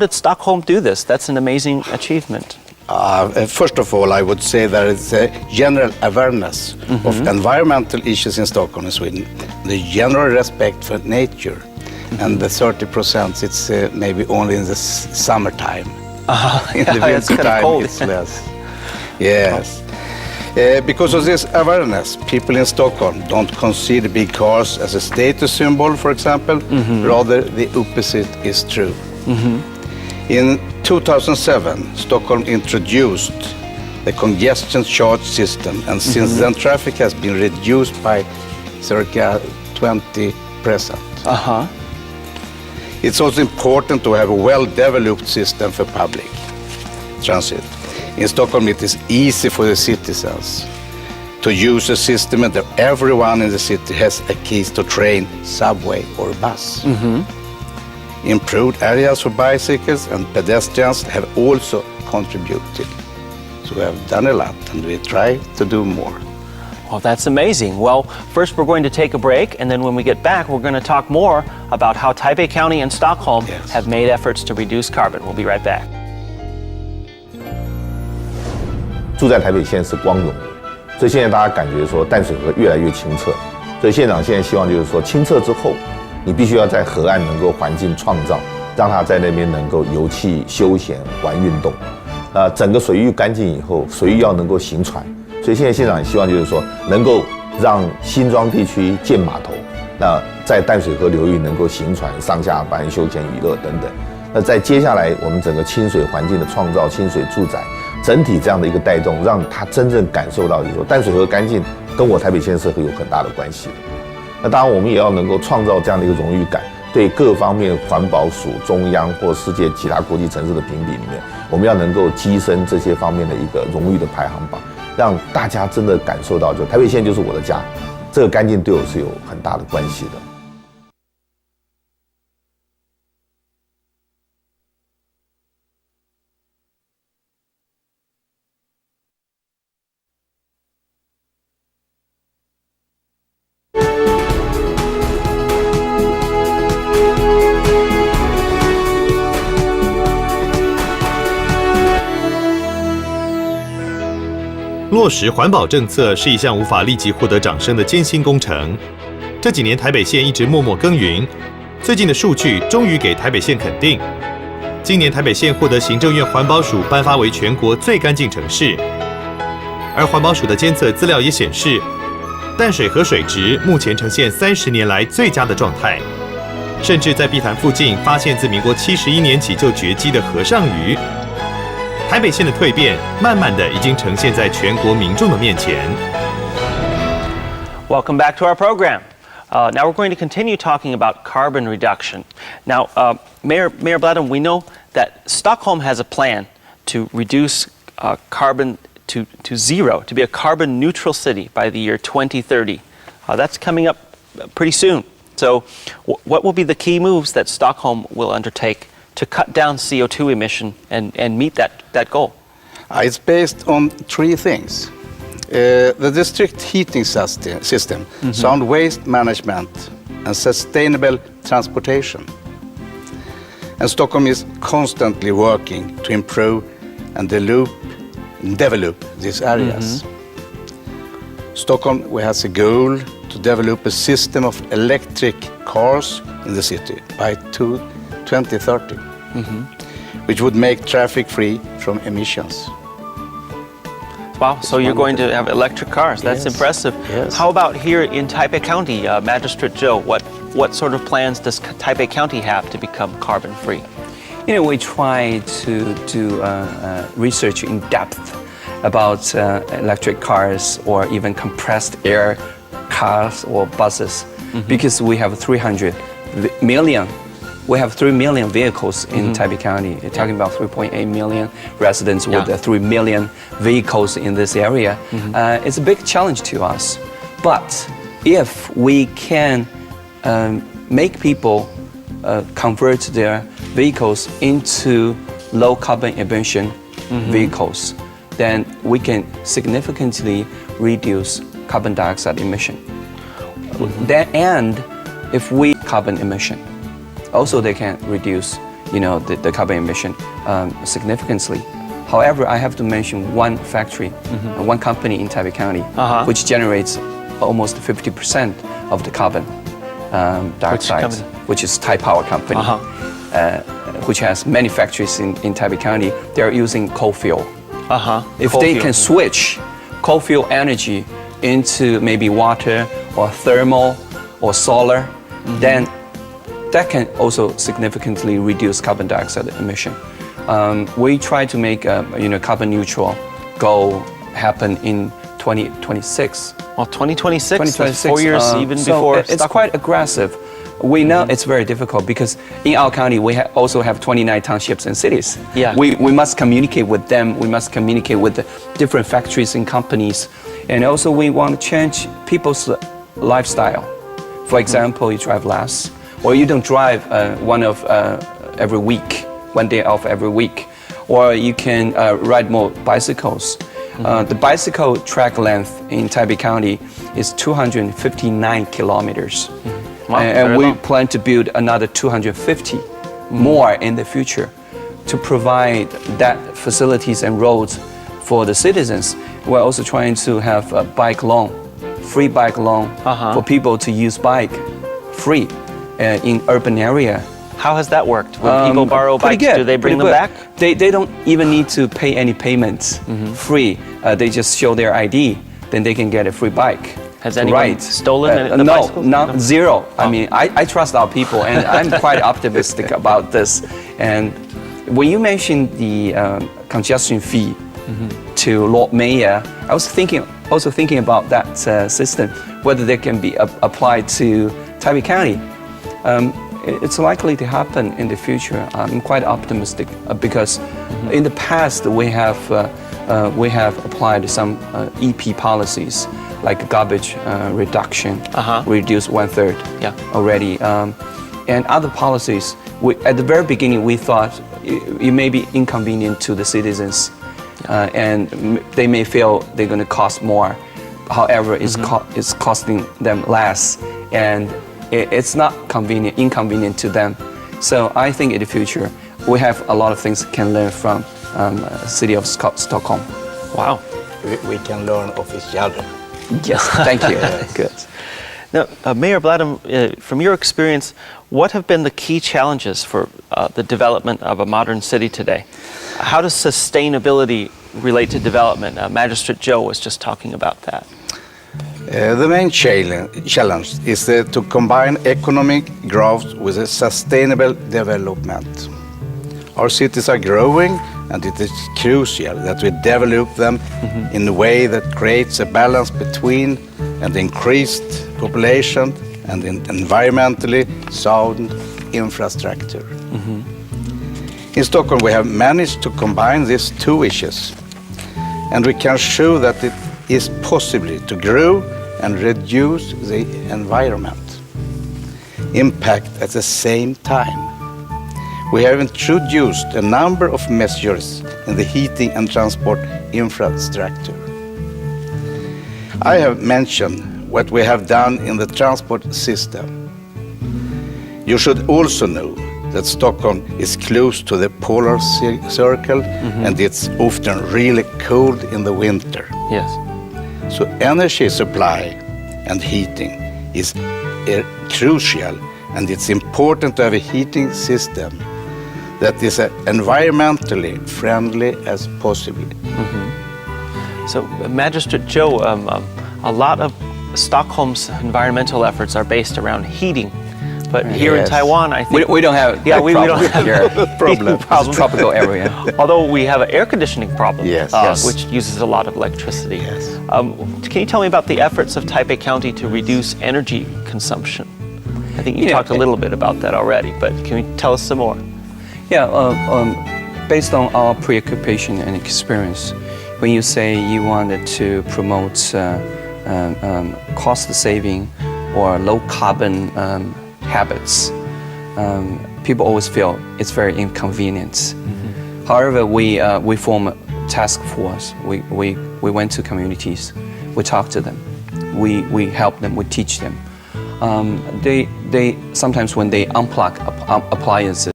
Did Stockholm do this? That's an amazing achievement. First of all, I would say there is a general awareness of environmental issues in Stockholm and Sweden, the general respect for nature, and the 30% it's maybe only in the summertime. In the winter time it's less. Yes. Because of this awareness, people in Stockholm don't consider big cars as a status symbol, for example. Rather, the opposite is true. In 2007, Stockholm introduced the congestion charge system, and since then traffic has been reduced by circa 20%. It's also important to have a well-developed system for public transit. In Stockholm, it is easy for the citizens to use a system that everyone in the city has a keys to train, subway, or bus. Improved areas for bicycles and pedestrians have also contributed. So we have done a lot, and we try to do more. Well, that's amazing. Well, first we're going to take a break, and then when we get back, we're going to talk more about how Taipei County and Stockholm have made efforts to reduce carbon. We'll be right back. 住在台北县是光荣，所以现在大家感觉说淡水河越来越清澈，所以县长现在希望就是说清澈之后，你必须要在河岸能够环境创造，让它在那边能够游憩休闲玩运动，整个水域干净以后，水域要能够行船，所以现在县长也希望就是说能够让新庄地区建码头，那在淡水河流域能够行船上下班、休闲娱乐等等。那在接下来我们整个清水环境的创造、清水住宅。整体这样的一个带动，让他真正感受到，就是说淡水河干净跟我台北县是会有很大的关系的。那当然，我们也要能够创造这样的一个荣誉感，对各方面环保署、中央或世界其他国际城市的评比里面，我们要能够跻身这些方面的一个荣誉的排行榜，让大家真的感受到，就台北县就是我的家，这个干净对我是有很大的关系的。落实环保政策是一项无法立即获得掌声的艰辛工程。这几年台北县一直默默耕耘，最近的数据终于给台北县肯定。今年台北县获得行政院环保署颁发为全国最干净城市，而环保署的监测资料也显示，淡水河水质目前呈现30年来最佳的状态，甚至在碧潭附近发现自民国71年起就绝迹的河上鱼。台北县的蜕变，慢慢的已经呈现在全国民众的面前。Welcome back to our program. Now we're going to continue talking about carbon reduction. Now, Mayor Bladum, we know that Stockholm has a plan to reduce carbon to zero, to be a carbon neutral city by the year 2030. That's coming up pretty soon. So what will be the key moves that Stockholm will undertake to cut down CO2 emission and meet that goal? It's based on three things. The district heating system, sound waste management, and sustainable transportation. And Stockholm is constantly working to improve and develop these areas. Stockholm has a goal to develop a system of electric cars in the city by 2030, which would make traffic free from emissions. Wow, so you're going to have electric cars. That's impressive. Yes. How about here in Taipei County, Magistrate Joe? What sort of plans does Taipei County have to become carbon free? You know, we try to do research in depth about electric cars or even compressed air cars or buses, because we have 300 million. We have 3 million vehicles in Taipei County. You're talking about 3.8 million residents with 3 million vehicles in this area. It's a big challenge to us. But if we can make people convert their vehicles into low carbon emission vehicles, then we can significantly reduce carbon dioxide emission. And if we carbon emission, also they can reduce the carbon emission significantly. However, I have to mention one factory, one company in Taipei County, which generates almost 50% of the carbon dioxide, which is Thai Power Company, which has many factories in Taipei County. They're using coal fuel. If they can switch coal fuel energy into maybe water or thermal or solar, then that can also significantly reduce carbon dioxide emission. We try to make carbon neutral goal happen in 2026. Well, 2026, that's 4 years even before it's Stockholm. quite aggressive. We know it's very difficult because in our county we also have 29 townships and cities. Yeah. We must communicate with them. We must communicate with the different factories and companies, and also we want to change people's lifestyle. For example, you drive less, or you don't drive one day off every week, or you can ride more bicycles. The bicycle track length in Taipei County is 259 kilometers. Wow, and we long. plan to build another 250 more in the future to provide that facilities and roads for the citizens. We're also trying to have a bike loan, free bike loan for people to use bike free in urban area. How has that worked? When people borrow Pretty bikes, good, do they bring them pretty back? good. They don't even need to pay any payments, free. They just show their ID, then they can get a free bike. Has anyone stolen the no, bicycles? not zero. I mean, I trust our people, and I'm quite optimistic about this. And when you mentioned the congestion fee to Lord Mayor, I was also thinking about that system, whether they can be applied to Taipei County. It's likely to happen in the future. I'm quite optimistic because in the past we have applied some EP policies like garbage reduction, reduce 1/3 already, and other policies. At the very beginning, we thought it may be inconvenient to the citizens, and they may feel they're going to cost more. However, it's costing them less, and it's not inconvenient to them. So I think in the future, we have a lot of things we can learn from the city of Stockholm. Wow. We can learn of each other. Yes, thank you. Good. Now, Mayor Bladem, from your experience, what have been the key challenges for the development of a modern city today? How does sustainability relate to development? Magistrate Joe was just talking about that. The main challenge is to combine economic growth with a sustainable development. Our cities are growing, and it is crucial that we develop them in a way that creates a balance between an increased population and an environmentally sound infrastructure. In Stockholm, we have managed to combine these two issues, and we can show that it is possible to grow and reduce the environment impact at the same time. We have introduced a number of measures in the heating and transport infrastructure. I have mentioned what we have done in the transport system. You should also know that Stockholm is close to the polar circle, and it's often really cold in the winter. Yes. So energy supply and heating is crucial, and it's important to have a heating system that is environmentally friendly as possible. So, Magistrate Joe, a lot of Stockholm's environmental efforts are based around heating. But here in Taiwan, I think... We don't have we don't have here. problem. It's a tropical area. Although we have an air conditioning problem, Yes. which uses a lot of electricity. Yes. Can you tell me about the efforts of Taipei County to reduce energy consumption? I think you talked a little bit about that already, but can you tell us some more? Yeah, based on our preoccupation and experience, when you say you wanted to promote cost saving or low carbon habits, people always feel it's very inconvenient. However, we form a task force. We went to communities, we talked to them, we help them, we teach them. They sometimes when they unplug appliances,